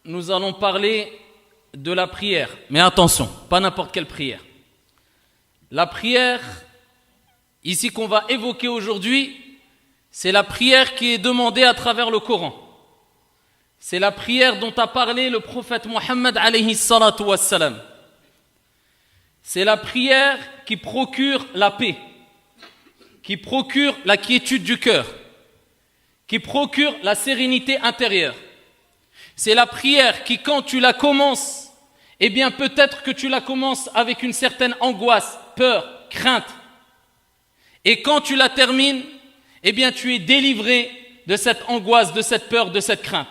Nous allons parler de la prière. Mais attention, pas n'importe quelle prière. La prière, ici qu'on va évoquer aujourd'hui, c'est la prière qui est demandée à travers le Coran. C'est la prière dont a parlé le prophète Mohammed alayhi salatu wassalam. C'est la prière qui procure la paix, qui procure la quiétude du cœur, qui procure la sérénité intérieure. C'est la prière qui, quand tu la commences, eh bien peut-être que tu la commences avec une certaine angoisse, peur, crainte. Et quand tu la termines, eh bien tu es délivré de cette angoisse, de cette peur, de cette crainte.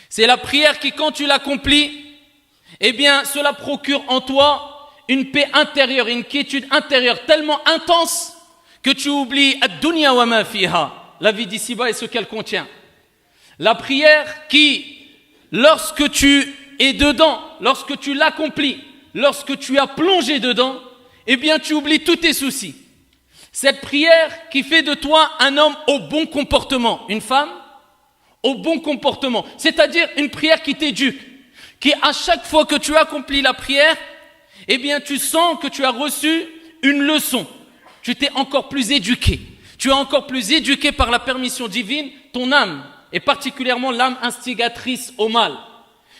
C'est la prière qui, quand tu l'accomplis, eh bien cela procure en toi une paix intérieure, une quiétude intérieure tellement intense que tu oublies ad-dunya wa ma fiha, la vie d'ici-bas et ce qu'elle contient. La prière qui, lorsque tu es dedans, lorsque tu l'accomplis, lorsque tu as plongé dedans, eh bien tu oublies tous tes soucis. Cette prière qui fait de toi un homme au bon comportement, une femme au bon comportement, c'est-à-dire une prière qui t'éduque, qui à chaque fois que tu accomplis la prière, eh bien tu sens que tu as reçu une leçon, tu t'es encore plus éduqué, tu es encore plus éduqué par la permission divine, ton âme, et particulièrement l'âme instigatrice au mal.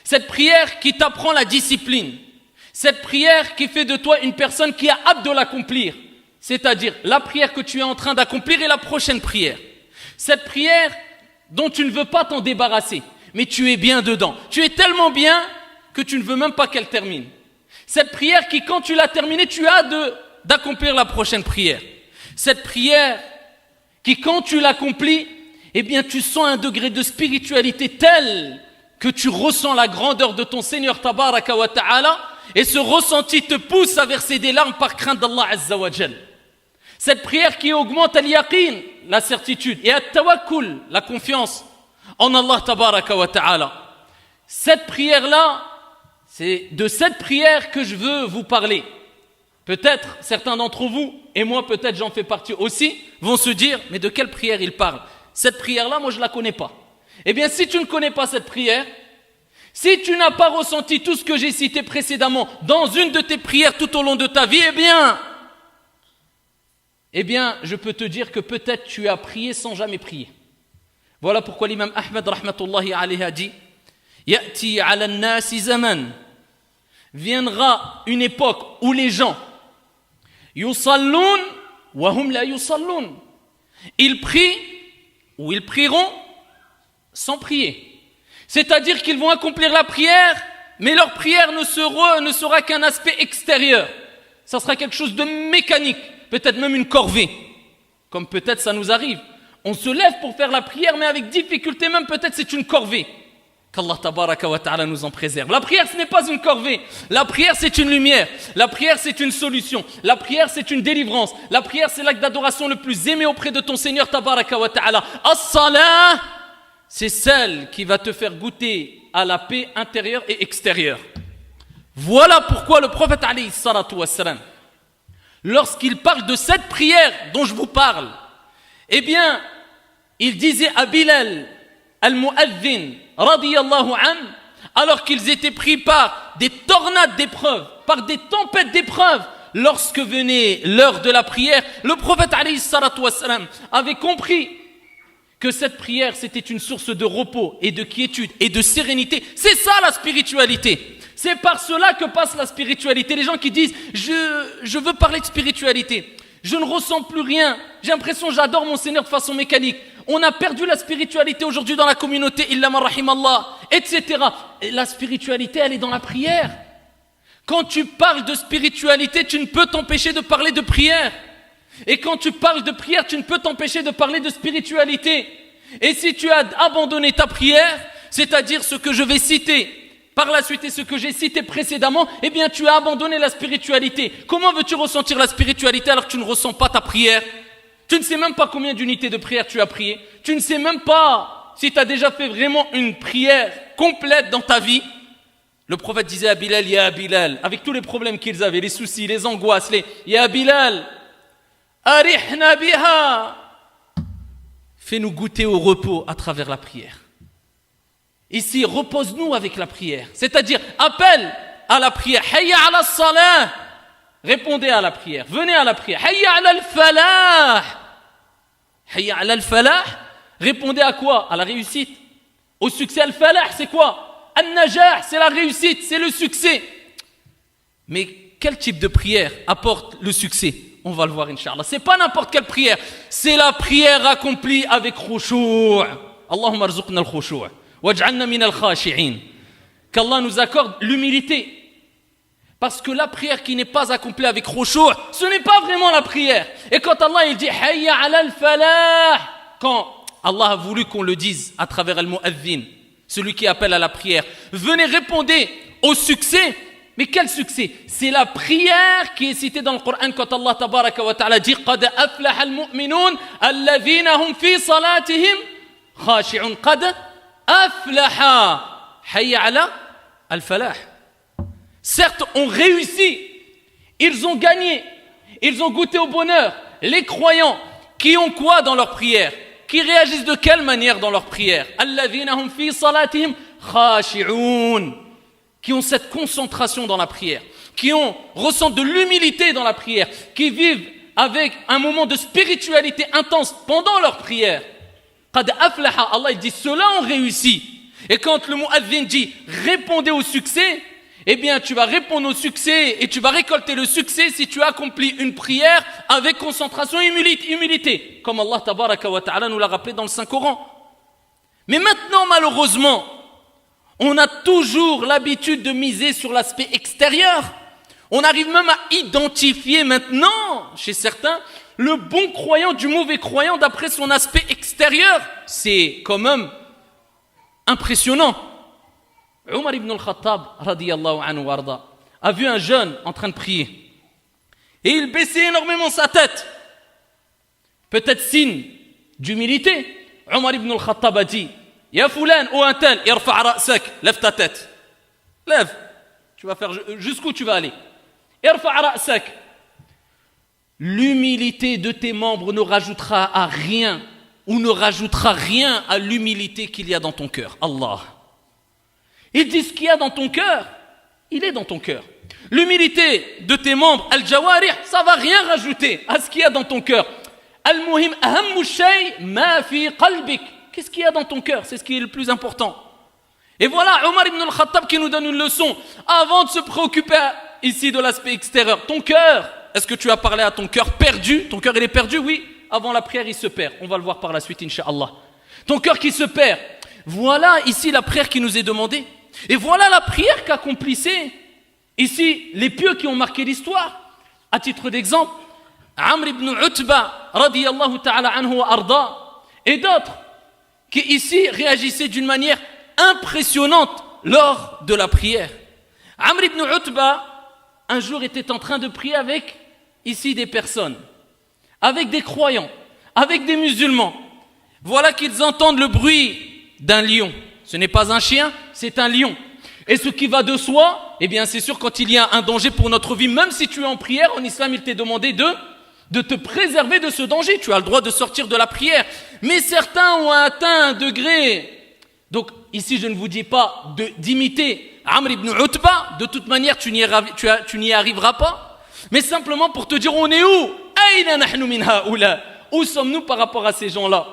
Cette prière qui t'apprend la discipline, cette prière qui fait de toi une personne qui a hâte de l'accomplir, c'est-à-dire la prière que tu es en train d'accomplir et la prochaine prière. Cette prière dont tu ne veux pas t'en débarrasser, mais tu es bien dedans. Tu es tellement bien que tu ne veux même pas qu'elle termine. Cette prière qui, quand tu l'as terminée, tu as hâte d'accomplir la prochaine prière. Cette prière qui, quand tu l'accomplis, eh bien tu sens un degré de spiritualité tel que tu ressens la grandeur de ton Seigneur Tabaraka wa Ta'ala, et ce ressenti te pousse à verser des larmes par crainte d'Allah Azza wa Jal. Cette prière qui augmente al-yaqin, la certitude, et at-tawakkul, la confiance en Allah Tabaraka wa Ta'ala. Cette prière-là, c'est de cette prière que je veux vous parler. Peut-être certains d'entre vous, et moi peut-être j'en fais partie aussi, vont se dire, mais de quelle prière il parle? Cette prière-là, moi je ne la connais pas. Eh bien, si tu ne connais pas cette prière, si tu n'as pas ressenti tout ce que j'ai cité précédemment dans une de tes prières tout au long de ta vie, eh bien, je peux te dire que peut-être tu as prié sans jamais prier. Voilà pourquoi l'imam Ahmed rahmatullahi alayhi a dit « Ya'ti ala nasi zaman » viendra une époque où les gens yusallun wa hum la yusallun, ils prient ou ils prieront sans prier. C'est-à-dire qu'ils vont accomplir la prière, mais leur prière ne sera qu'un aspect extérieur. Ça sera quelque chose de mécanique, peut-être même une corvée, comme peut-être ça nous arrive. On se lève pour faire la prière, mais avec difficulté même, peut-être c'est une corvée. Qu'Allah tabaraka wa ta'ala nous en préserve. La prière, ce n'est pas une corvée. La prière, c'est une lumière. La prière, c'est une solution. La prière, c'est une délivrance. La prière, c'est l'acte d'adoration le plus aimé auprès de ton Seigneur tabaraka wa ta'ala. As-salah, c'est celle qui va te faire goûter à la paix intérieure et extérieure. Voilà pourquoi le prophète alayhi salatu wassalam, lorsqu'il parle de cette prière dont je vous parle, eh bien, il disait à Bilal al-Mu'adhin radiyallahu an, alors qu'ils étaient pris par des tornades d'épreuves, par des tempêtes d'épreuves, lorsque venait l'heure de la prière, le prophète alayhi salatu wassalam avait compris que cette prière c'était une source de repos et de quiétude et de sérénité. C'est ça la spiritualité. C'est par cela que passe la spiritualité. Les gens qui disent je veux parler de spiritualité, je ne ressens plus rien, j'ai l'impression que j'adore mon Seigneur de façon mécanique. On a perdu la spiritualité aujourd'hui dans la communauté, illa man rahimallah, etc. Et la spiritualité, elle est dans la prière. Quand tu parles de spiritualité, tu ne peux t'empêcher de parler de prière. Et quand tu parles de prière, tu ne peux t'empêcher de parler de spiritualité. Et si tu as abandonné ta prière, c'est-à-dire ce que je vais citer par la suite et ce que j'ai cité précédemment, eh bien tu as abandonné la spiritualité. Comment veux-tu ressentir la spiritualité alors que tu ne ressens pas ta prière? Tu ne sais même pas combien d'unités de prière tu as prié. Tu ne sais même pas si tu as déjà fait vraiment une prière complète dans ta vie. Le prophète disait à Bilal, Ya Bilal, avec tous les problèmes qu'ils avaient, les soucis, les angoisses, Ya Bilal, arihna biha, fais-nous goûter au repos à travers la prière. Ici, repose-nous avec la prière. C'est-à-dire, appelle à la prière. Hayya ala salah. Répondez à la prière. Venez à la prière. Hayya ala al-falah. Hayya ala al-falah. Répondez à quoi? À la réussite. Au succès. Al-falah, c'est quoi? Al-najah, c'est la réussite, c'est le succès. Mais quel type de prière apporte le succès? On va le voir, Inch'Allah. C'est pas n'importe quelle prière. C'est la prière accomplie avec khushu'. Allahumma arzuqna al-khushu'. Waj'alna min al-khashi'in. Qu'Allah nous accorde l'humilité. Parce que la prière qui n'est pas accomplie avec khushu', ce n'est pas vraiment la prière. Et quand Allah il dit hayya ala al-falah, quand Allah a voulu qu'on le dise à travers al-mu'adhin, celui qui appelle à la prière, venez répondez au succès. Mais quel succès? C'est la prière qui est citée dans le Coran quand Allah tabaraka wa ta'ala dit qad aflaha al-mu'minun alladhina hum fi salatihim khashi'un. Qad aflaha. Hayya ala al-falah. Certes, ont réussi, ils ont gagné, ils ont goûté au bonheur. Les croyants qui ont quoi dans leur prière? Qui réagissent de quelle manière dans leur prière? Alladhina hum fi salatihim khashi'un. Qui ont cette concentration dans la prière, qui ressentent de l'humilité dans la prière, qui vivent avec un moment de spiritualité intense pendant leur prière. Qad aflaha, Allah il dit ceux-là ont réussi. Et quand le mu'adhin dit répondez au succès, eh bien tu vas répondre au succès et tu vas récolter le succès si tu accomplis une prière avec concentration et humilité, comme Allah tabaraka wa ta'ala nous l'a rappelé dans le Saint-Coran. Mais maintenant malheureusement, on a toujours l'habitude de miser sur l'aspect extérieur. On arrive même à identifier maintenant, chez certains, le bon croyant du mauvais croyant d'après son aspect extérieur. C'est quand même impressionnant. Omar ibn al-Khattab, radiyallahu anhu warda, a vu un jeune en train de prier. Et il baissait énormément sa tête. Peut-être signe d'humilité. Omar ibn al-Khattab a dit, Ya Foulan ou un tel, irfa' ra'sak, lève ta tête. Lève. Tu vas faire jusqu'où tu vas aller. Irfa' ra'sak. L'humilité de tes membres ne rajoutera à rien ou ne rajoutera rien à l'humilité qu'il y a dans ton cœur. Allah. Il dit ce qu'il y a dans ton cœur, il est dans ton cœur. L'humilité de tes membres, al-jawarih, ça va rien rajouter à ce qu'il y a dans ton cœur. Al-muhim ahammu shay ma fi qalbik. Qu'est-ce qu'il y a dans ton cœur? C'est ce qui est le plus important. Et voilà Omar ibn al-Khattab qui nous donne une leçon. Avant de se préoccuper ici de l'aspect extérieur, ton cœur, est-ce que tu as parlé à ton cœur perdu? Ton cœur il est perdu? Oui. Avant la prière il se perd. On va le voir par la suite Inch'Allah. Ton cœur qui se perd. Voilà ici la prière qui nous est demandée. Et voilà la prière qu'accomplissaient ici les pieux qui ont marqué l'histoire. À titre d'exemple, Amr ibn Utba radiyallahu ta'ala anhu wa arda et d'autres qui ici réagissaient d'une manière impressionnante lors de la prière. Amr ibn Utba, un jour, était en train de prier avec ici des personnes, avec des croyants, avec des musulmans. Voilà qu'ils entendent le bruit d'un lion. Ce n'est pas un chien, c'est un lion. Et ce qui va de soi, eh bien c'est sûr quand il y a un danger pour notre vie, même si tu es en prière, en islam il t'est demandé de te préserver de ce danger. Tu as le droit de sortir de la prière. Mais certains ont atteint un degré. Donc ici je ne vous dis pas d'imiter Amr ibn Utba. De toute manière tu n'y arriveras pas. Mais simplement pour te dire on est où? Aïna nahnu min haoula. Où sommes-nous par rapport à ces gens-là?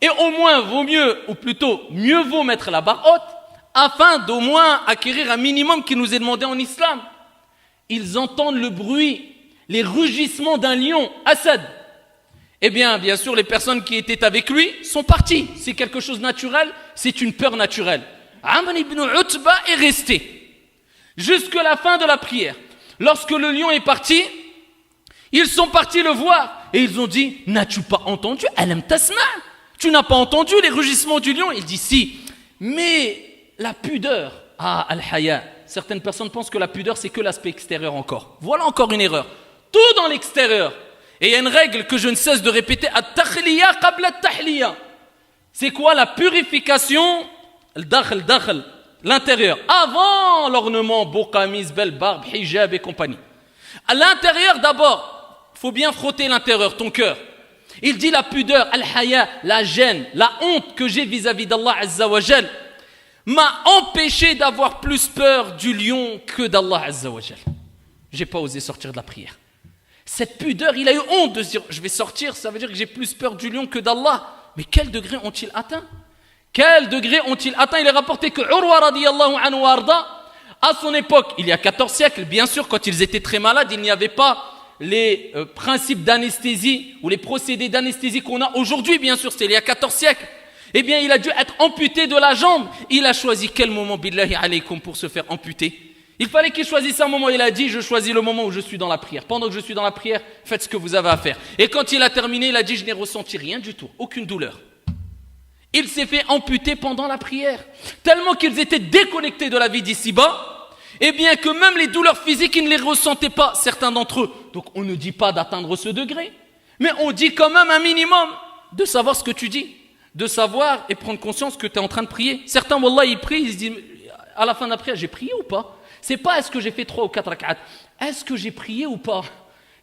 Et au moins vaut mieux, ou plutôt mieux vaut mettre la barre haute afin d'au moins acquérir un minimum qui nous est demandé en islam. Ils entendent le bruit, les rugissements d'un lion, Assad. Eh bien sûr, les personnes qui étaient avec lui sont parties. C'est quelque chose de naturel, c'est une peur naturelle. Amr ibn Utba est resté jusqu'à la fin de la prière. Lorsque le lion est parti, ils sont partis le voir et ils ont dit, n'as-tu pas entendu? Alam tasma'? Tu n'as pas entendu les rugissements du lion? Il dit si, mais la pudeur, al-haya. Certaines personnes pensent que la pudeur c'est que l'aspect extérieur encore. Voilà encore une erreur. Tout dans l'extérieur. Et il y a une règle que je ne cesse de répéter, at-takhliya qabla at-tahliya. C'est quoi la purification? Al-dakhl, l'intérieur. Avant l'ornement, beau camis, belle barbe, hijab et compagnie. À l'intérieur d'abord, il faut bien frotter l'intérieur, ton cœur. Il dit la pudeur, al-haya, la gêne, la honte que j'ai vis-à-vis d'Allah Azza wa Jal m'a empêché d'avoir plus peur du lion que d'Allah Azza wa Jal. J'ai pas osé sortir de la prière. Cette pudeur, il a eu honte de se dire, je vais sortir, ça veut dire que j'ai plus peur du lion que d'Allah. Mais quel degré ont-ils atteint? Quel degré ont-ils atteint? Il est rapporté que Urwa radiyallahu anhu arda, à son époque, il y a 14 siècles, bien sûr, quand ils étaient très malades, il n'y avait pas les principes d'anesthésie ou les procédés d'anesthésie qu'on a aujourd'hui, bien sûr, c'était il y a 14 siècles. Eh bien, il a dû être amputé de la jambe. Il a choisi quel moment, billahi alaykum, pour se faire amputer? Il fallait qu'il choisisse un moment. Il a dit, je choisis le moment où je suis dans la prière. Pendant que je suis dans la prière, faites ce que vous avez à faire. Et quand il a terminé, il a dit, je n'ai ressenti rien du tout, aucune douleur. Il s'est fait amputer pendant la prière. Tellement qu'ils étaient déconnectés de la vie d'ici-bas, et bien que même les douleurs physiques, ils ne les ressentaient pas, certains d'entre eux. Donc on ne dit pas d'atteindre ce degré, mais on dit quand même un minimum de savoir ce que tu dis, de savoir et prendre conscience que tu es en train de prier. Certains, wallah, ils prient, ils se disent, à la fin de la prière, j'ai prié ou pas? C'est pas est-ce que j'ai fait 3 ou 4 rak'at, est-ce que j'ai prié ou pas?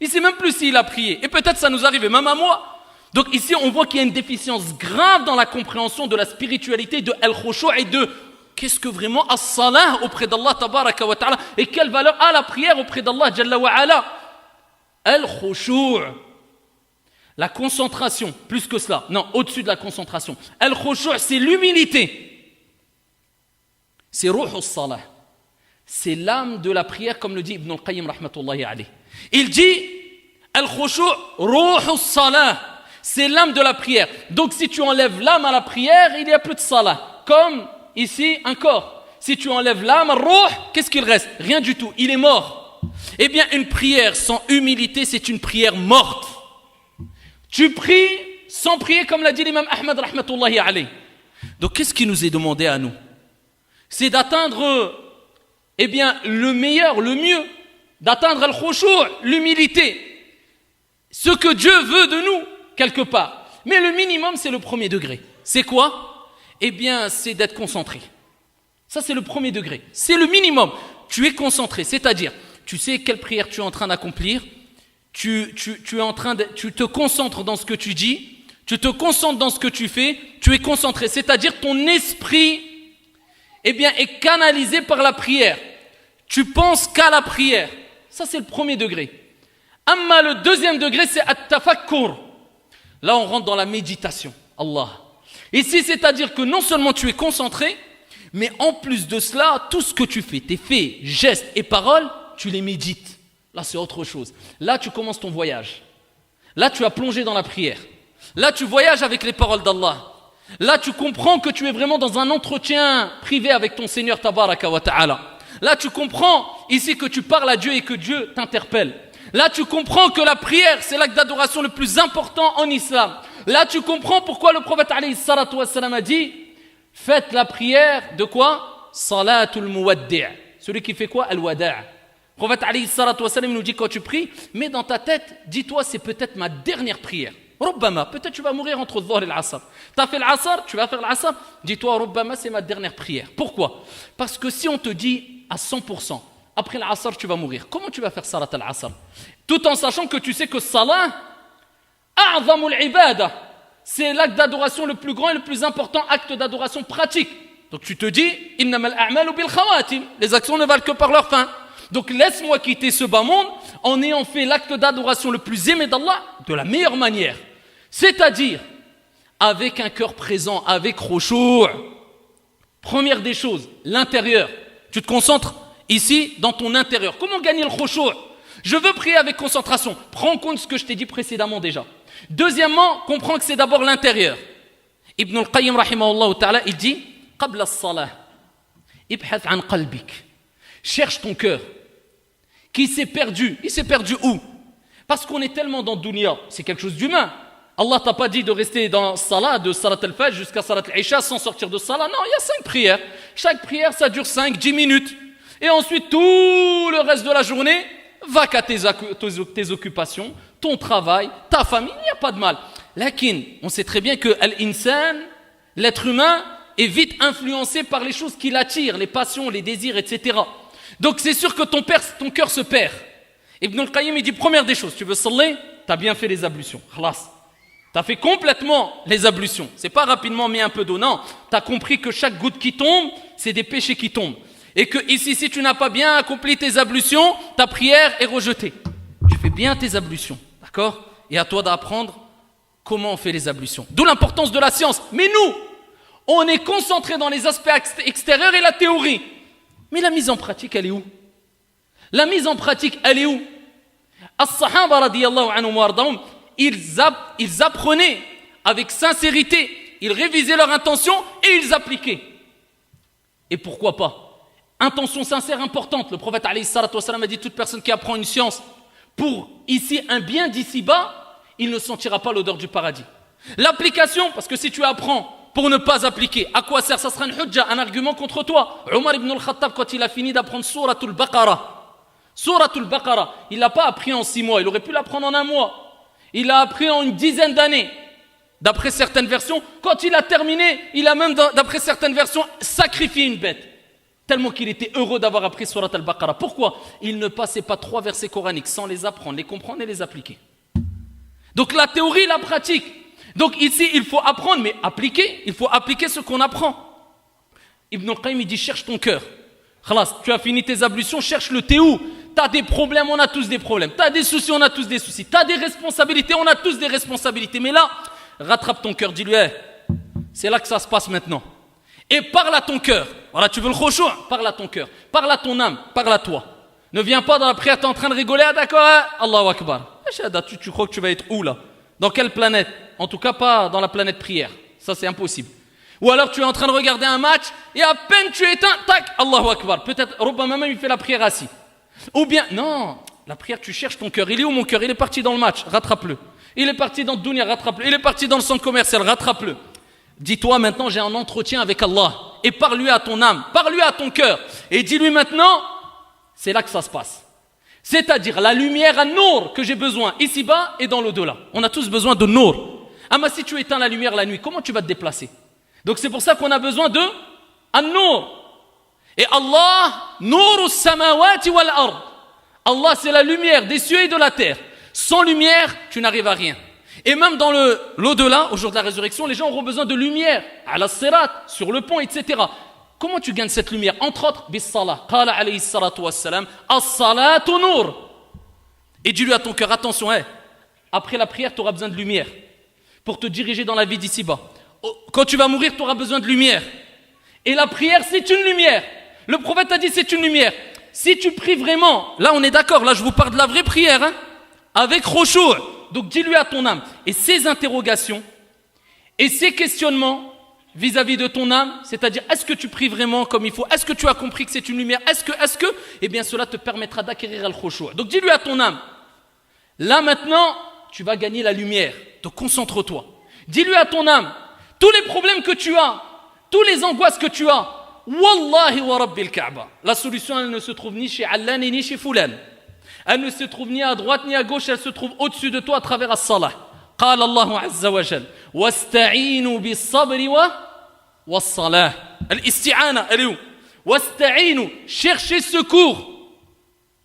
Il ne sait même plus s'il a prié, et peut-être ça nous arrive, et même à moi. Donc ici, on voit qu'il y a une déficience grave dans la compréhension de la spiritualité, de al-khushu' et de qu'est-ce que vraiment as-salah auprès d'Allah tabaraka wa ta'ala et quelle valeur a la prière auprès d'Allah jalla wa ala. Al-khushu', la concentration, plus que cela, non, au-dessus de la concentration. Al-khushu' c'est l'humilité. C'est ruh as-salah. C'est l'âme de la prière, comme le dit Ibn al-Qayyim rahmatullahi alayh. Il dit al-khushu' ruh as-salah. C'est l'âme de la prière. Donc si tu enlèves l'âme à la prière, il n'y a plus de salah. Comme ici, un corps. Si tu enlèves l'âme, ruh, qu'est-ce qu'il reste? Rien du tout, il est mort. Eh bien, une prière sans humilité, c'est une prière morte. Tu pries sans prier, comme l'a dit l'imam Ahmad rahmatullahi alayh. Donc qu'est-ce qui nous est demandé à nous? C'est d'atteindre, eh bien, le meilleur, le mieux. D'atteindre al-khushu', l'humilité. Ce que Dieu veut de nous, quelque part. Mais le minimum, c'est le premier degré. C'est quoi? Eh bien, c'est d'être concentré. Ça, c'est le premier degré. C'est le minimum. Tu es concentré, c'est-à-dire, tu sais quelle prière tu es en train d'accomplir, tu te concentres dans ce que tu dis, tu te concentres dans ce que tu fais, tu es concentré. C'est-à-dire, ton esprit, eh bien, est canalisé par la prière. Tu penses qu'à la prière. Ça, c'est le premier degré. Amma, le deuxième degré, c'est at-tafakkur. Là, on rentre dans la méditation. Allah. Ici, c'est-à-dire que non seulement tu es concentré, mais en plus de cela, tout ce que tu fais, tes faits, gestes et paroles, tu les médites. Là, c'est autre chose. Là, tu commences ton voyage. Là, tu as plongé dans la prière. Là, tu voyages avec les paroles d'Allah. Là, tu comprends que tu es vraiment dans un entretien privé avec ton Seigneur Tabaraka wa Ta'ala. Là, tu comprends ici que tu parles à Dieu et que Dieu t'interpelle. Là, tu comprends que la prière, c'est l'acte d'adoration le plus important en islam. Là, tu comprends pourquoi le prophète alayhi salatu wassalam a dit faites la prière de quoi? Salatul muwaddi'. Celui qui fait quoi? Al-wada'. Le prophète alayhi salatu wassalam nous dit quand tu pries, mets dans ta tête, dis-toi c'est peut-être ma dernière prière. Rubbama, peut-être tu vas mourir entre le dhuhr et l'asr. Tu as fait l'asr, tu vas faire l'asr, dis-toi Rubbama c'est ma dernière prière. Pourquoi? Parce que si on te dit à 100%, après l'asr tu vas mourir, comment tu vas faire salat al-asr? Tout en sachant que tu sais que salat, a'zamul ibada, c'est l'acte d'adoration le plus grand et le plus important acte d'adoration pratique. Donc tu te dis, innamal a'malu bil khawatim, les actions ne valent que par leur fin. Donc laisse-moi quitter ce bas monde en ayant fait l'acte d'adoration le plus aimé d'Allah de la meilleure manière. C'est-à-dire, avec un cœur présent, avec khushu'. Première des choses, l'intérieur. Tu te concentres ici dans ton intérieur. Comment gagner le khushu'? Je veux prier avec concentration. Prends en compte ce que je t'ai dit précédemment déjà. Deuxièmement, comprends que c'est d'abord l'intérieur. Ibn al-Qayyim rahimahullah ta'ala, il dit qabla as-salah ibhath an qalbik. Cherche ton cœur qui s'est perdu. Il s'est perdu où? Parce qu'on est tellement dans dunya, c'est quelque chose d'humain. Allah t'a pas dit de rester dans salat, de salat al-fajr jusqu'à salat al-isha sans sortir de salat. Non, il y a 5 prières. Chaque prière, ça dure 5-10 minutes. Et ensuite, tout le reste de la journée, va qu'à tes occupations, ton travail, ta famille, il n'y a pas de mal. Lakin, on sait très bien que l'insan, l'être humain, est vite influencé par les choses qui l'attirent, les passions, les désirs, etc. Donc c'est sûr que ton cœur se perd. Ibn al-Qayyim, il dit première des choses, tu veux saller, tu as bien fait les ablutions. Khalas. Tu as fait complètement les ablutions. C'est pas rapidement mis un peu d'eau, non. Tu as compris que chaque goutte qui tombe, c'est des péchés qui tombent. Et que ici, si tu n'as pas bien accompli tes ablutions, ta prière est rejetée. Tu fais bien tes ablutions, d'accord? Et à toi d'apprendre comment on fait les ablutions. D'où l'importance de la science. Mais nous, on est concentré dans les aspects extérieurs et la théorie. Mais la mise en pratique, elle est où? La mise en pratique, elle est où? As-Sahaba radiyallahu anhum wa ardahum, ils apprenaient avec sincérité, ils révisaient leur intention et ils appliquaient. Et pourquoi pas? Intention sincère importante. Le prophète alayhi salatu wassalam a dit toute personne qui apprend une science pour ici un bien d'ici-bas, il ne sentira pas l'odeur du paradis. L'application, parce que si tu apprends pour ne pas appliquer, à quoi sert? Ça sera une hujja, un argument contre toi. Omar ibn al-Khattab, quand il a fini d'apprendre Suratul Baqarah, il l'a pas appris en 6 mois, il aurait pu l'apprendre en 1 mois. Il l'a appris en une dizaine d'années. D'après certaines versions, quand il a terminé, il a même, d'après certaines versions, sacrifié une bête. Tellement qu'il était heureux d'avoir appris Surat al-Baqarah. Pourquoi? Il ne passait pas 3 versets coraniques sans les apprendre, les comprendre et les appliquer. Donc la théorie, la pratique. Donc ici, il faut apprendre, mais appliquer. Il faut appliquer ce qu'on apprend. Ibn al-Qayyim, il dit, cherche ton cœur. Khalas, tu as fini tes ablutions, cherche-le. T'es où? T'as des problèmes, on a tous des problèmes. T'as des soucis, on a tous des soucis. T'as des responsabilités, on a tous des responsabilités. Mais là, rattrape ton cœur, dis-lui, hey, c'est là que ça se passe maintenant. Et parle à ton cœur. Voilà, tu veux le khushu', parle à ton cœur. Parle à ton âme, parle à toi. Ne viens pas dans la prière, tu es en train de rigoler, ah d'accord, Allahu Akbar. Tu crois que tu vas être où là? Dans quelle planète? En tout cas pas dans la planète prière. Ça c'est impossible. Ou alors tu es en train de regarder un match et à peine tu es éteint, tac, Allahu Akbar. Peut-être, Rubbama même il fait la prière assis. Ou bien, non, la prière tu cherches ton cœur. Il est où mon cœur? Il est parti dans le match, rattrape-le. Il est parti dans le dunya, rattrape-le. Il est parti dans le centre commercial, rattrape-le. Dis-toi maintenant j'ai un entretien avec Allah. Et parle-lui à ton âme, parle-lui à ton cœur. Et dis-lui maintenant, c'est là que ça se passe. C'est-à-dire la lumière à Nour que j'ai besoin ici-bas et dans l'au-delà. On a tous besoin de Nour. Ah mais si tu éteins la lumière la nuit, comment tu vas te déplacer? Donc c'est pour ça qu'on a besoin de An-Nour. Et Allah, Nourus samawati wal ard. Allah c'est la lumière des cieux et de la terre. Sans lumière, tu n'arrives à rien. Et même dans l'au-delà, au jour de la résurrection, les gens auront besoin de lumière, à la sirat, sur le pont, etc. Comment tu gagnes cette lumière? Entre autres, bis-salah. Qala alayhi salatu wassalam, as-salatu nour. Et dis-lui à ton cœur, attention, après la prière, tu auras besoin de lumière pour te diriger dans la vie d'ici-bas. Quand tu vas mourir, tu auras besoin de lumière. Et la prière, c'est une lumière. Le prophète a dit, c'est une lumière. Si tu pries vraiment, là on est d'accord, là je vous parle de la vraie prière, avec khushu'. Donc dis-lui à ton âme. Et ces interrogations et ces questionnements vis-à-vis de ton âme, c'est-à-dire est-ce que tu pries vraiment comme il faut? Est-ce que tu as compris que c'est une lumière? Est-ce que eh bien cela te permettra d'acquérir le khushu'. Donc dis-lui à ton âme. Là maintenant, tu vas gagner la lumière. Donc concentre-toi. Dis-lui à ton âme, tous les problèmes que tu as, tous les angoisses que tu as, wallahi wa rabbil Kaaba. La solution elle ne se trouve ni chez Allah ni chez Fulan. Elle ne se trouve ni à droite ni à gauche, elle se trouve au-dessus de toi à travers as-salah. قال الله عز وجل واستعينوا بالصبر والصلاة. الاستعانة, elle est où? واستعينوا, cherchez secours.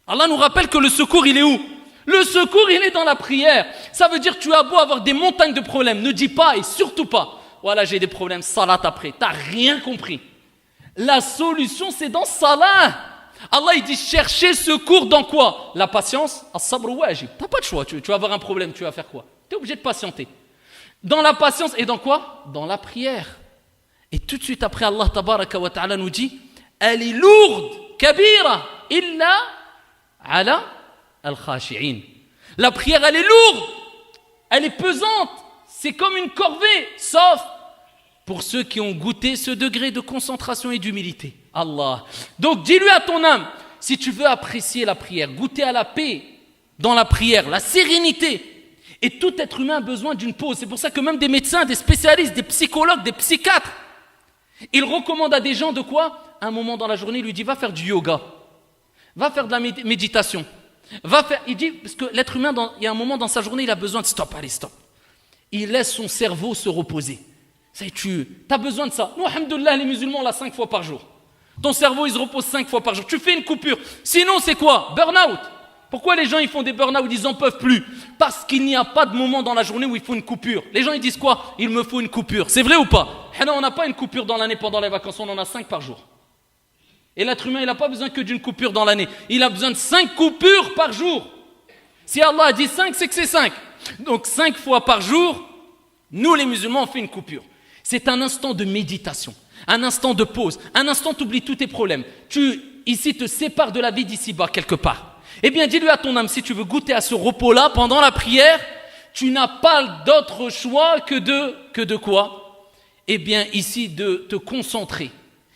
Allah nous rappelle que le secours il est où? Le secours il est dans la prière. Ça veut dire que tu as beau avoir des montagnes de problèmes, ne dis pas et surtout pas voilà j'ai des problèmes, salat après, t'as rien compris. La solution c'est dans salat. Allah il dit chercher secours dans quoi? La patience, as-sabr wajib. T'as pas de choix, tu vas avoir un problème, tu vas faire quoi? Tu es obligé de patienter. Dans la patience et dans quoi? Dans la prière. Et tout de suite après Allah tabaraka wa ta'ala nous dit elle est lourde, kabira, illa ala al-khashi'in. La prière elle est lourde, elle est pesante, c'est comme une corvée, sauf pour ceux qui ont goûté ce degré de concentration et d'humilité. Allah. Donc dis-lui à ton âme, si tu veux apprécier la prière, goûter à la paix dans la prière, la sérénité, et tout être humain a besoin d'une pause. C'est pour ça que même des médecins, des spécialistes, des psychologues, des psychiatres, ils recommandent à des gens de quoi? Un moment dans la journée, il lui dit va faire du yoga, va faire de la méditation, va faire. Il dit parce que l'être humain, il y a un moment dans sa journée, il a besoin de stop, allez stop. Il laisse son cerveau se reposer. Ça, tu as besoin de ça. Nous, alhamdoulilah, les musulmans, on l'a 5 fois par jour. Ton cerveau, il se repose 5 fois par jour. Tu fais une coupure. Sinon, c'est quoi? Burn-out. Pourquoi les gens, ils font des burn-out? Ils n'en peuvent plus. Parce qu'il n'y a pas de moment dans la journée où il faut une coupure. Les gens, ils disent quoi? Il me faut une coupure. C'est vrai ou pas? On n'a pas une coupure dans l'année pendant les vacances. On en a 5 par jour. Et l'être humain, il n'a pas besoin que d'une coupure dans l'année. Il a besoin de 5 coupures par jour. Si Allah a dit 5, c'est que c'est 5. Donc 5 fois par jour, nous les musulmans, on fait une coupure. C'est un instant de méditation, un instant de pause, un instant tu oublies tous tes problèmes. Tu, ici, te sépares de la vie d'ici-bas quelque part. Eh bien, dis-lui à ton âme, si tu veux goûter à ce repos-là pendant la prière, tu n'as pas d'autre choix que de quoi? Eh bien, ici, de te concentrer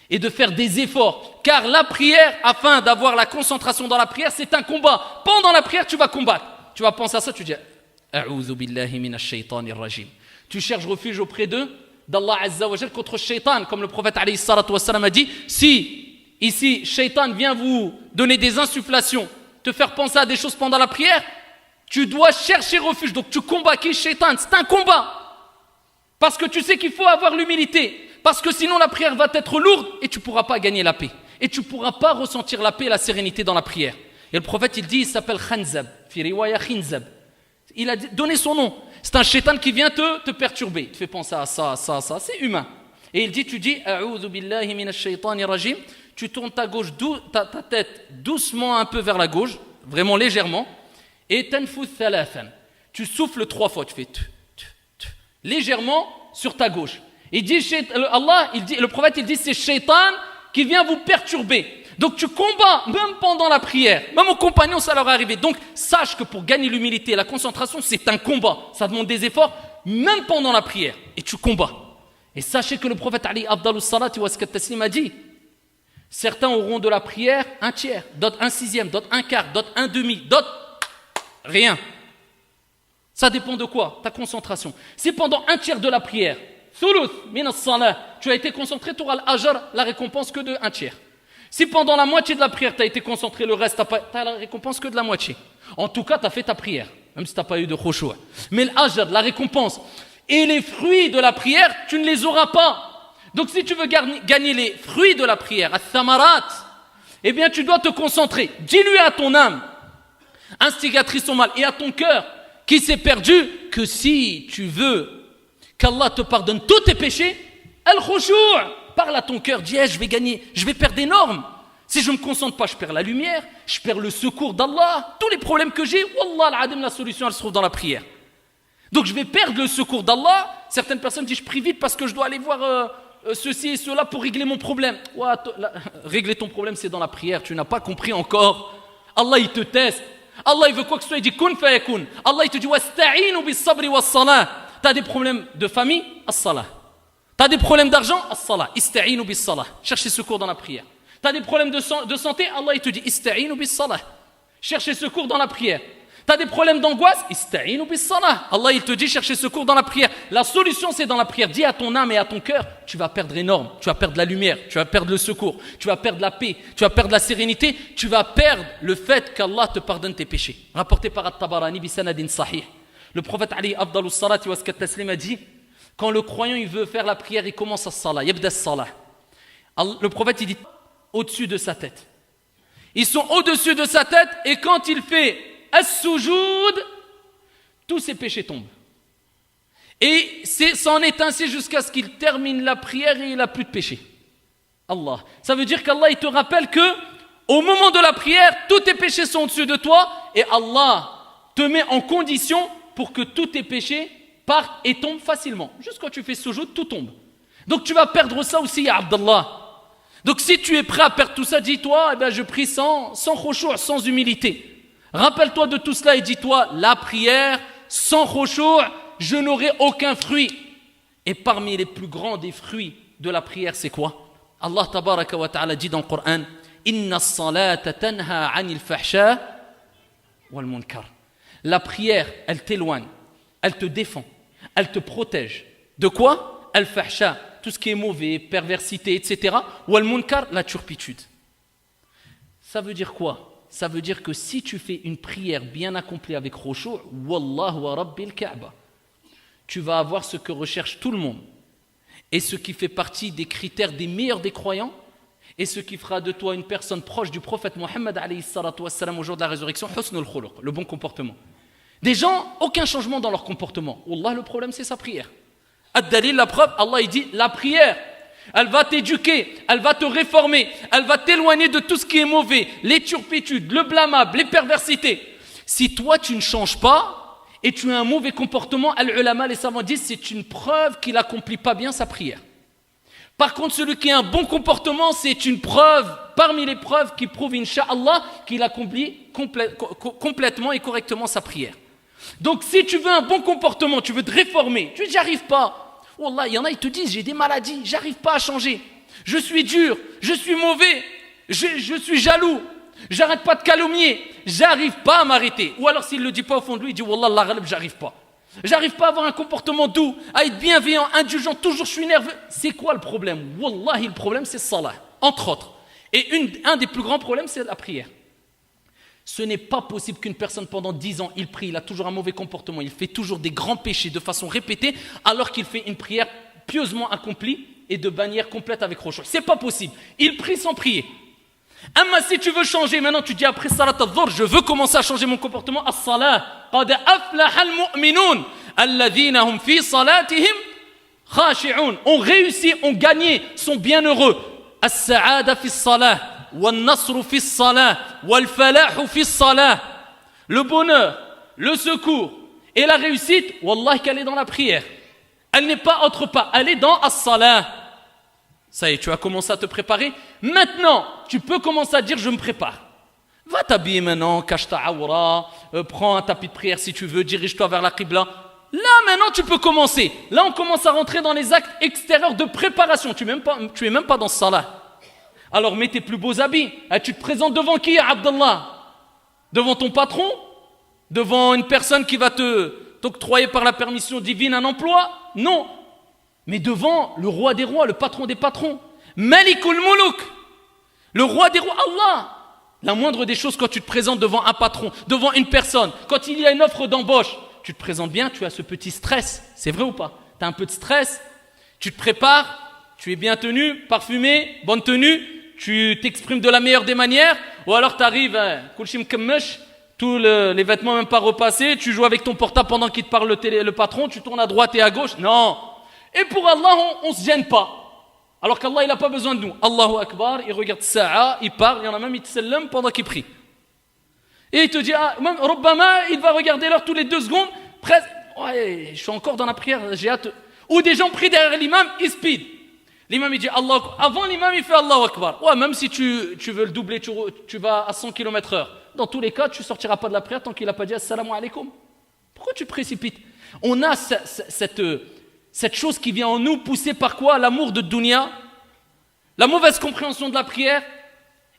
et de faire des efforts. Car la prière, afin d'avoir la concentration dans la prière, c'est un combat. Pendant la prière, tu vas combattre. Tu vas penser à ça, tu dis « A'oudhu billahi minash shaytanir rajim ». Tu cherches refuge auprès d'Allah Azza wa Jal contre le shaitan, comme le prophète alayhi salatu wassalam a dit. Si, ici, shaitan vient vous donner des insufflations, te faire penser à des choses pendant la prière, tu dois chercher refuge. Donc tu combats qui shaitan, c'est un combat. Parce que tu sais qu'il faut avoir l'humilité. Parce que sinon la prière va être lourde et tu ne pourras pas gagner la paix. Et tu ne pourras pas ressentir la paix et la sérénité dans la prière. Et le prophète il dit, il s'appelle Khanzab, fi riwaya Khinzab. Il a donné son nom. C'est un shaitan qui vient te perturber. Il te fait penser à ça, c'est humain. Et il dit, tu dis, A'oudhu billahi minash shaytanir rajim. Tu tournes ta tête doucement un peu vers la gauche, vraiment légèrement. Et tanfus thalathan. Tu souffles 3 fois, tu fais légèrement sur ta gauche. Il dit, le prophète il dit, c'est shaitan qui vient vous perturber. Donc tu combats même pendant la prière. Même aux compagnons ça leur est arrivé. Donc sache que pour gagner l'humilité et la concentration, c'est un combat. Ça demande des efforts même pendant la prière. Et tu combats. Et sachez que le prophète Ali Abdalus Salati wa Taslim a dit, certains auront de la prière 1/3, d'autres 1/6, d'autres 1/4, d'autres 1/2, d'autres rien. Ça dépend de quoi? Ta concentration. Si pendant 1/3 de la prière, tu as été concentré, tu auras l'ajr, la récompense que de 1/3. Si pendant la moitié de la prière, tu as été concentré, le reste, tu n'as la récompense que de la moitié. En tout cas, tu as fait ta prière, même si tu n'as pas eu de khushu'. Mais l'ajr, la récompense et les fruits de la prière, tu ne les auras pas. Donc si tu veux gagner les fruits de la prière, ath-thamarat, eh bien tu dois te concentrer. Dis-lui à ton âme, instigatrice au mal, et à ton cœur, qui s'est perdu, que si tu veux qu'Allah te pardonne tous tes péchés, al-khushu', parle à ton cœur, dis je vais gagner, je vais perdre énorme. Si je ne me concentre pas, je perds la lumière, je perds le secours d'Allah. Tous les problèmes que j'ai, wallah al-adim, la solution elle se trouve dans la prière. Donc je vais perdre le secours d'Allah. Certaines personnes disent je prie vite parce que je dois aller voir ceci et cela pour régler mon problème. Ouais, régler ton problème c'est dans la prière, tu n'as pas compris encore. Allah il te teste. Allah il veut quoi que ce soit, il dit kun fayakun. Allah il te dit wasta'inu bis sabri was salah. Tu as des problèmes de famille, as-salah. Tu as des problèmes d'argent, as-salah. Ista'inu bis salah. Cherchez secours dans la prière. Tu as des problèmes de santé, Allah il te dit ista'inu bis salah. Cherchez secours dans la prière. Tu as des problèmes d'angoisse, ista'inu bis salah. Allah il te dit cherchez secours dans la prière. La solution c'est dans la prière. Dis à ton âme et à ton cœur, tu vas perdre énorme, tu vas perdre la lumière, tu vas perdre le secours, tu vas perdre la paix, tu vas perdre la sérénité, tu vas perdre le fait qu'Allah te pardonne tes péchés. Rapporté par At-Tabarani bi sanadin sahih. Le prophète Ali Abdalus Salati wa Taslim a dit, quand le croyant il veut faire la prière, il commence à salah, yabda salah. Le prophète il dit au-dessus de sa tête. Ils sont au-dessus de sa tête et quand il fait as-sujoud, tous ses péchés tombent. Et c'en est ainsi jusqu'à ce qu'il termine la prière et il n'a plus de péché. Allah. Ça veut dire qu'Allah il te rappelle que au moment de la prière, tous tes péchés sont au-dessus de toi et Allah te met en condition pour que tous tes péchés partent et tombent facilement. Juste quand tu fais sujoud, tout tombe. Donc tu vas perdre ça aussi, ya Abdallah. Donc si tu es prêt à perdre tout ça, dis-toi, eh ben, je prie sans khushu', sans humilité. Rappelle-toi de tout cela et dis-toi, la prière, sans khushu', je n'aurai aucun fruit. Et parmi les plus grands des fruits de la prière, c'est quoi? Allah tabaraka wa ta'ala dit dans le Coran, Inna as-salata tanha 'anil fahsha wal munkar. La prière, elle t'éloigne, elle te défend, elle te protège. De quoi? Al-fahsha, tout ce qui est mauvais, perversité, etc. Ou al-munkar, la turpitude. Ça veut dire quoi? Ça veut dire que si tu fais une prière bien accomplie avec khushu', wallahu wa rabbil ka'ba, tu vas avoir ce que recherche tout le monde. Et ce qui fait partie des critères des meilleurs des croyants, et ce qui fera de toi une personne proche du prophète Mohammed alayhi salatu wassalam au jour de la résurrection, husnul khuluq, le bon comportement. Des gens, aucun changement dans leur comportement. Wallah, le problème c'est sa prière. Ad-dalil, la preuve, Allah il dit, la prière, Elle va t'éduquer, elle va te réformer, elle va t'éloigner de tout ce qui est mauvais, les turpitudes, le blâmable, les perversités. Si toi tu ne changes pas et tu as un mauvais comportement, al-ulama, les savants disent, c'est une preuve qu'il n'accomplit pas bien sa prière. Par contre, celui qui a un bon comportement, c'est une preuve, parmi les preuves qui prouvent, incha'Allah, qu'il accomplit complètement et correctement sa prière. Donc, si tu veux un bon comportement, tu veux te réformer, tu dis, j'y arrive pas. Wallah, il y en a, ils te disent, j'ai des maladies, j'arrive pas à changer. Je suis dur, je suis mauvais, je suis jaloux, j'arrête pas de calomnier, j'arrive pas à m'arrêter. Ou alors, s'il le dit pas au fond de lui, il dit, Wallah, Allah ghalib, j'arrive pas. J'arrive pas à avoir un comportement doux, à être bienveillant, indulgent, toujours je suis nerveux. C'est quoi le problème? Wallahi, le problème c'est salah, entre autres. Et un des plus grands problèmes, c'est la prière. Ce n'est pas possible qu'une personne pendant 10 ans, il prie, il a toujours un mauvais comportement, il fait toujours des grands péchés de façon répétée, alors qu'il fait une prière pieusement accomplie et de manière complète avec khushu'. C'est pas possible. Il prie sans prier. Amma si tu veux changer, maintenant tu dis après salat al-dhuhr, je veux commencer à changer mon comportement, as-salah, qad aflaha al-mu'minun, alladhina hum fi salatihim khashi'un. On réussit, on gagne, sont bienheureux. As-sa'ada fi as-salah, wal-nasru fi as-salah, wal-falahu fi as-salah. Le bonheur, le secours et la réussite, wallah qu'elle est dans la prière. Elle n'est pas autre part, elle est dans as-salah. Ça y est, tu as commencé à te préparer. Maintenant, tu peux commencer à dire je me prépare. Va t'habiller maintenant, cache ta awra, prends un tapis de prière si tu veux, dirige-toi vers la qibla. Là, maintenant, tu peux commencer. Là, on commence à rentrer dans les actes extérieurs de préparation. Tu es même pas dans ce salat. Alors, mets tes plus beaux habits. Et tu te présentes devant qui, Abdallah? Devant ton patron? Devant une personne qui va t'octroyer par la permission divine un emploi? Non. Mais devant le roi des rois, le patron des patrons, Malikul Muluk, le roi des rois, Allah. La moindre des choses quand tu te présentes devant un patron, devant une personne, quand il y a une offre d'embauche, tu te présentes bien, tu as ce petit stress, c'est vrai ou pas? Tu as un peu de stress, tu te prépares, tu es bien tenu, parfumé, bonne tenue, tu t'exprimes de la meilleure des manières, ou alors tu arrives, tous les vêtements même pas repassés, tu joues avec ton portable pendant qu'il te parle le patron, tu tournes à droite et à gauche, non. Et pour Allah, on ne se gêne pas. Alors qu'Allah, il n'a pas besoin de nous. Allahu Akbar, il regarde Sa'a, il parle, il y en a même, il te sallam pendant qu'il prie. Et il te dit, même Rubbama, il va regarder l'heure tous les 2 secondes, presque, ouais, je suis encore dans la prière, j'ai hâte. Ou des gens prient derrière l'imam, ils speed. L'imam, il dit Allah Akbar. Avant l'imam, il fait Allahu Akbar. Ouais, même si tu veux le doubler, tu vas à 100 km/h. Dans tous les cas, tu ne sortiras pas de la prière tant qu'il n'a pas dit Assalamu alaikum. Pourquoi tu précipites? On a cette chose qui vient en nous, poussée par quoi? L'amour de dunya, la mauvaise compréhension de la prière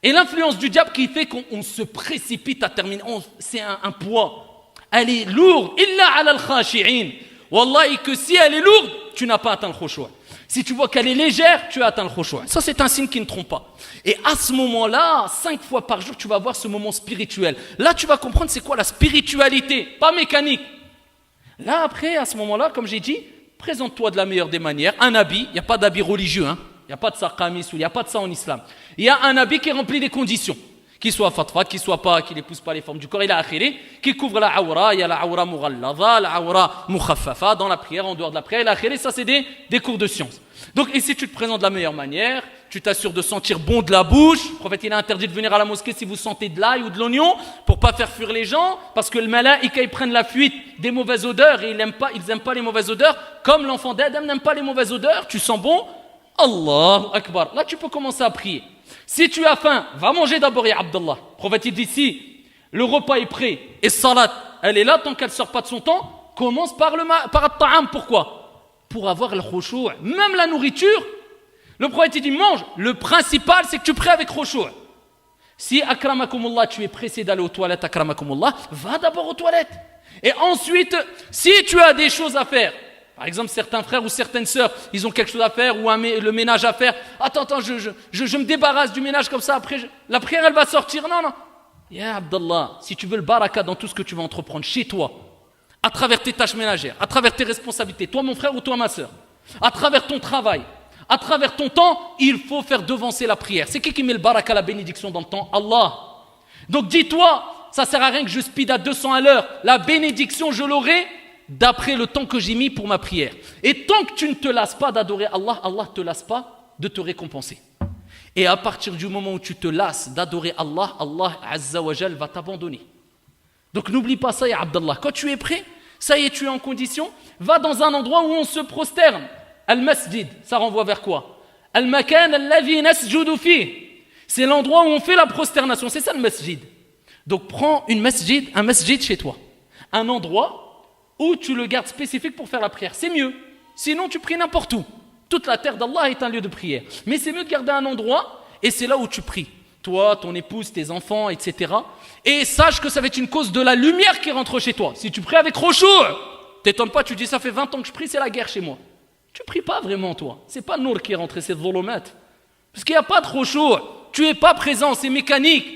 et l'influence du diable qui fait qu'on se précipite à terminer. C'est un poids. Elle est lourde. Illa ala al-khashi'in. Wallahi que si elle est lourde, tu n'as pas atteint le khushu'. Si tu vois qu'elle est légère, tu as atteint le khushu'. Ça, c'est un signe qui ne trompe pas. Et à ce moment-là, 5 fois par jour, tu vas avoir ce moment spirituel. Là, tu vas comprendre c'est quoi la spiritualité, pas mécanique. Là, après, à ce moment-là, comme j'ai dit, présente-toi de la meilleure des manières. Un habit, il n'y a pas d'habit religieux, hein. Il n'y a pas de ça qamis, il n'y a pas de ça en islam. Il y a un habit qui remplit des conditions. Qu'il soit fatfat, qu'il n'épouse pas les formes du corps, il a akhiri, qui couvre la awra, il y a la awra mughalladha, la awra mukhaffafa, dans la prière, en dehors de la prière, il a akhiri, ça c'est des cours de science. Donc ici tu te présentes de la meilleure manière, tu t'assures de sentir bon de la bouche. Le prophète il a interdit de venir à la mosquée si vous sentez de l'ail ou de l'oignon, pour pas faire fuir les gens, parce que le malaïka ils prennent la fuite des mauvaises odeurs et ils n'aiment pas les mauvaises odeurs, comme l'enfant d'Adam n'aime pas les mauvaises odeurs, tu sens bon, Allahu Akbar. Là tu peux commencer à prier. Si tu as faim, va manger d'abord, ya Abdallah. Le prophète il dit si le repas est prêt et salat, elle est là tant qu'elle ne sort pas de son temps, commence par at-ta'am. Pourquoi? Pour avoir le khushu'. Même la nourriture, le prophète il dit mange. Le principal c'est que tu pries avec khushu'. Si akramakumullah, tu es pressé d'aller aux toilettes, akramakumullah, va d'abord aux toilettes. Et ensuite, si tu as des choses à faire, par exemple, certains frères ou certaines sœurs, ils ont quelque chose à faire ou le ménage à faire. Attends, je me débarrasse du ménage comme ça. Après, la prière, elle va sortir. Non. Ya Abdallah, si tu veux le baraka dans tout ce que tu vas entreprendre chez toi, à travers tes tâches ménagères, à travers tes responsabilités, toi mon frère ou toi ma sœur, à travers ton travail, à travers ton temps, il faut faire devancer la prière. C'est qui met le baraka, la bénédiction dans le temps? Allah. Donc dis-toi, ça sert à rien que je speed à 200 à l'heure. La bénédiction, je l'aurai d'après le temps que j'ai mis pour ma prière. Et tant que tu ne te lasses pas d'adorer Allah, Allah ne te lasse pas de te récompenser. Et à partir du moment où tu te lasses d'adorer Allah, Allah Azza wa Jal va t'abandonner. Donc n'oublie pas ça, ya Abdallah. Quand tu es prêt, ça y est, tu es en condition, va dans un endroit où on se prosterne. Al-Masjid, ça renvoie vers quoi? Al-Makan alladhi nasjudu fihi. C'est l'endroit où on fait la prosternation, c'est ça le masjid. Donc prends un masjid chez toi. Un endroit où tu le gardes spécifique pour faire la prière. C'est mieux. Sinon, tu pries n'importe où. Toute la terre d'Allah est un lieu de prière. Mais c'est mieux de garder un endroit et c'est là où tu pries. Toi, ton épouse, tes enfants, etc. Et sache que ça va être une cause de la lumière qui rentre chez toi. Si tu pries avec khushu', t'étonnes pas, tu dis ça fait 20 ans que je prie, c'est la guerre chez moi. Tu pries pas vraiment, toi. C'est pas Nour qui est rentré, c'est dhulumat. Parce qu'il n'y a pas de khushu'. Tu n'es pas présent, c'est mécanique.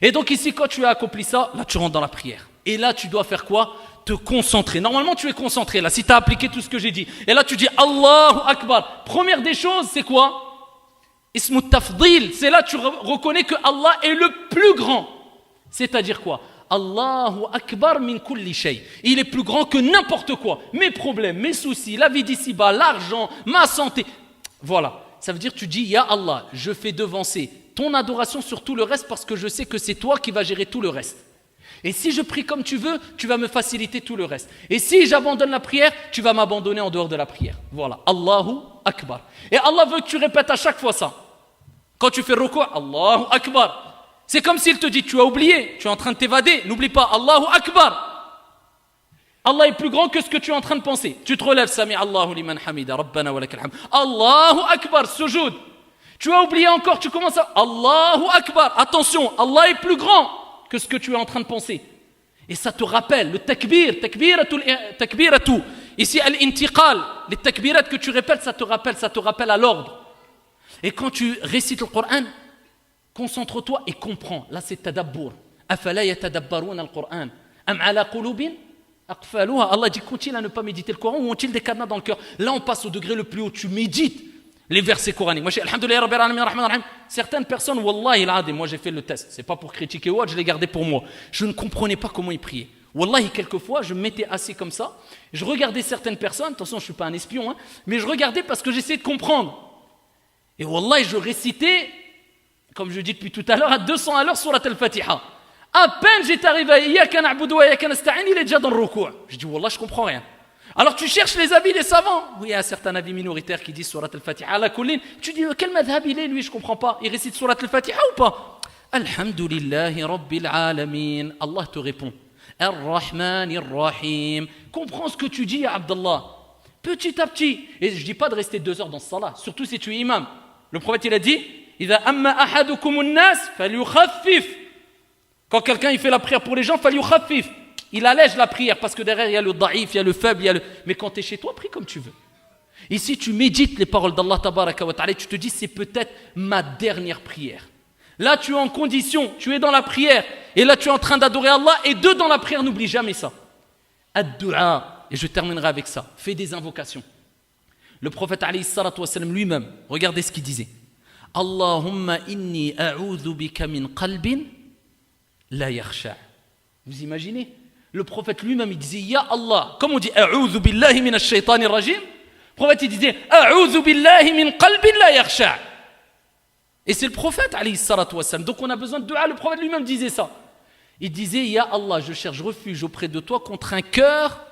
Et donc ici, quand tu as accompli ça, là tu rentres dans la prière. Et là, tu dois faire quoi? Te concentrer. Normalement, tu es concentré là, si tu as appliqué tout ce que j'ai dit. Et là, tu dis Allahu Akbar. Première des choses, c'est quoi? Ismu tafdil. C'est là que tu reconnais que Allah est le plus grand. C'est-à-dire quoi? Allahu Akbar min kulli shay. Il est plus grand que n'importe quoi. Mes problèmes, mes soucis, la vie d'ici-bas, l'argent, ma santé. Voilà. Ça veut dire, tu dis, Ya Allah, je fais devancer ton adoration sur tout le reste parce que je sais que c'est toi qui vas gérer tout le reste. Et si je prie comme tu veux, tu vas me faciliter tout le reste. Et si j'abandonne la prière, tu vas m'abandonner en dehors de la prière. Voilà. Allahu Akbar. Et Allah veut que tu répètes à chaque fois ça. Quand tu fais ruku', Allahu Akbar. C'est comme s'il te dit, tu as oublié, tu es en train de t'évader. N'oublie pas, Allahu Akbar. Allah est plus grand que ce que tu es en train de penser. Tu te relèves, Sami Allahu liman hamida, Rabbana wa lakal hamd. Allahu Akbar, sujoud. Tu as oublié encore, tu commences à Allahu Akbar. Attention, Allah est plus grand que ce que tu es en train de penser. Et ça te rappelle, le takbir, takbiratu. Ici, al-intiqal, les takbirat que tu répètes, ça te rappelle à l'ordre. Et quand tu récites le Coran, concentre-toi et comprends. Là, c'est tadabbur. Afala yatadabbaruna al-Qur'an. Am ala qulubin? Allah dit continue à ne pas méditer le Coran ou ont-ils des cadenas dans le cœur? Là on passe au degré le plus haut, tu médites les versets coraniques. Moi je dis alhamdoulilah rabbil alamin rahman rahim. Certaines personnes, wallahi al-adim, moi j'ai fait le test, c'est pas pour critiquer ou autre, je l'ai gardé pour moi. Je ne comprenais pas comment ils priaient. Wallahi, quelquefois je me mettais assis comme ça, je regardais certaines personnes, attention je suis pas un espion, hein, mais je regardais parce que j'essayais de comprendre. Et wallahi je récitais, comme je dis depuis tout à l'heure, à 200 à l'heure surat al-Fatiha. À peine j'étais arrivé à Iyyaka na'budu wa iyyaka nasta'in, il est déjà dans le ruku'. Je dis wallah, je comprends rien. Alors tu cherches les avis des savants. Oui, il y a certains avis minoritaires qui disent surat al-Fatiha ala kullin. Tu dis quel madhab il est lui, je comprends pas. Il récite surat al-Fatiha ou pas? Alhamdulillahi rabbil alamin. Allah te répond. Ar-Rahmanir Rahim. Comprends ce que tu dis, Abdallah. Petit à petit. Et je dis pas de rester 2 heures dans ce salat, surtout si tu es imam. Le prophète il a dit Idha amma ahadukumun nas falyukhaffif. Quand quelqu'un il fait la prière pour les gens, il allège la prière parce que derrière il y a le daïf, il y a le faible, mais quand tu es chez toi, prie comme tu veux. Ici tu médites les paroles d'Allah tabaraka wa ta'ala, tu te dis c'est peut-être ma dernière prière. Là tu es en condition, tu es dans la prière et là tu es en train d'adorer Allah et dans la prière, n'oublie jamais ça. Ad-du'a, et je terminerai avec ça, fais des invocations. Le prophète alayhi salatu wa sallam lui-même, regardez ce qu'il disait. Allahumma inni a'udhu bika min qalbin la yakhsha. Vous imaginez? Le prophète lui-même il disait Ya Allah, comme on dit A'udhu billahi minash shaitanir rajim. Le prophète il disait A'udhu billahi min qalbin la yakhsha. Et c'est le prophète alayhi salatu wassalam. Donc on a besoin de dua, le prophète lui-même disait ça. Il disait Ya Allah, je cherche refuge auprès de toi contre un cœur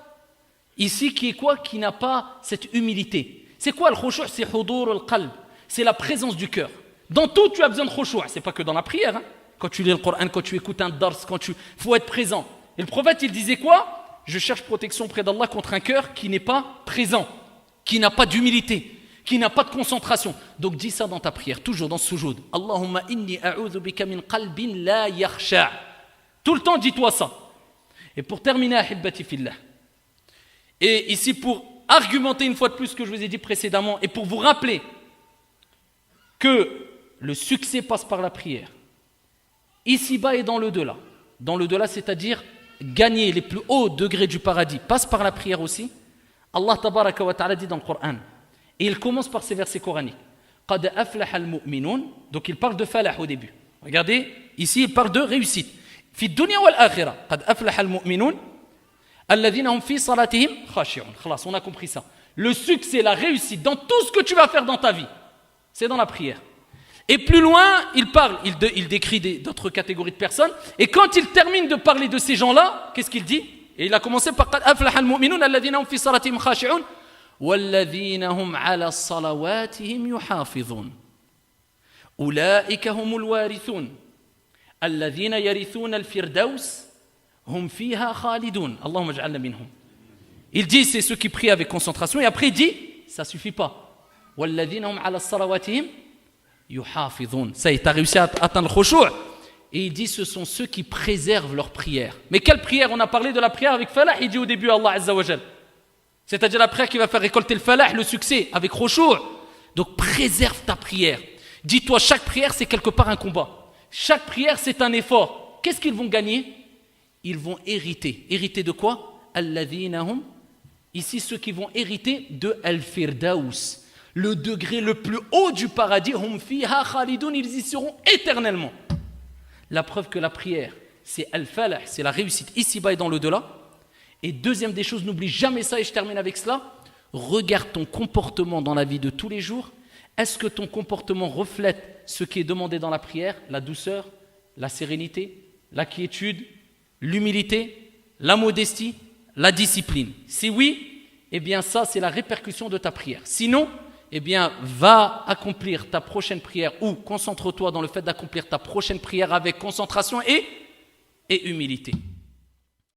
ici qui est quoi? Qui n'a pas cette humilité. C'est quoi le khushu'? C'est hudur al-qalb. C'est la présence du cœur. Dans tout tu as besoin de khushu', c'est pas que dans la prière, hein. Quand tu lis le Coran, quand tu écoutes un dars, faut être présent. Et le prophète, il disait quoi? Je cherche protection près d'Allah contre un cœur qui n'est pas présent, qui n'a pas d'humilité, qui n'a pas de concentration. Donc dis ça dans ta prière, toujours dans ce sujoud. Allahumma inni a'udhu bika min qalbin la yakhsha. Tout le temps, dis-toi ça. Et pour terminer, ahibbati fillah. Et ici, pour argumenter une fois de plus ce que je vous ai dit précédemment, et pour vous rappeler que le succès passe par la prière. Ici-bas et dans le-delà. Dans le-delà, c'est-à-dire gagner les plus hauts degrés du paradis, passe par la prière aussi. Allah tabaraka wa ta'ala dit dans le Coran, et il commence par ces versets coraniques. Qad aflaha al-mu'minun, donc il parle de falah au début. Regardez, ici il parle de réussite. Fi dunya wal akhirah, qad aflaha al-mu'minun alladhina hum fi salatihim khashi'un. Khalas, on a compris ça. Le succès, la réussite dans tout ce que tu vas faire dans ta vie, c'est dans la prière. Et plus loin, il décrit d'autres catégories de personnes. Et quand il termine de parler de ces gens-là, qu'est-ce qu'il dit? Et il a commencé par قَدْ أَفْلَحَ الْمُؤْمِنُونَ الَّذِينَ هُمْ فِي صَلَاتِهِمْ خَاشِعُونَ وَالَّذِينَ هُمْ عَلَى صَلَوَاتِهِمْ يُحَافِظُونَ أُولَئِكَ هُمُ الْوَارِثُونَ الَّذِينَ يَرِثُونَ الْفِرْدَوْسَ هُمْ فِيهَا خَالِدُونَ اللهم اجعلنا منهم. Il dit c'est ceux qui prient avec concentration et après il dit ça suffit pas. وَالَّذِينَ هُمْ عَلَى صَلَوَاتِهِمْ يُحَافِظُونَ. Ça y est, tu as réussi à atteindre le khushu'. Et il dit ce sont ceux qui préservent leurs prières. Mais quelle prière? On a parlé de la prière avec falah, il dit au début Allah Azza wa Jal. C'est-à-dire la prière qui va faire récolter le falah, le succès, avec khushu'. Donc préserve ta prière. Dis-toi, chaque prière c'est quelque part un combat. Chaque prière c'est un effort. Qu'est-ce qu'ils vont gagner? Ils vont hériter. Hériter de quoi? Alladhina hum. Ici ceux qui vont hériter de Al-Firdaus. Le degré le plus haut du paradis, hum fiha khalidun, ils y seront éternellement. La preuve que la prière, c'est al-falah, c'est la réussite ici-bas et dans l'au-delà. Et deuxième des choses, n'oublie jamais ça et je termine avec cela. Regarde ton comportement dans la vie de tous les jours. Est-ce que ton comportement reflète ce qui est demandé dans la prière? La douceur, la sérénité, la quiétude, l'humilité, la modestie, la discipline. Si oui, eh bien ça c'est la répercussion de ta prière. Sinon, eh bien, va accomplir ta prochaine prière ou concentre-toi dans le fait d'accomplir ta prochaine prière avec concentration et humilité.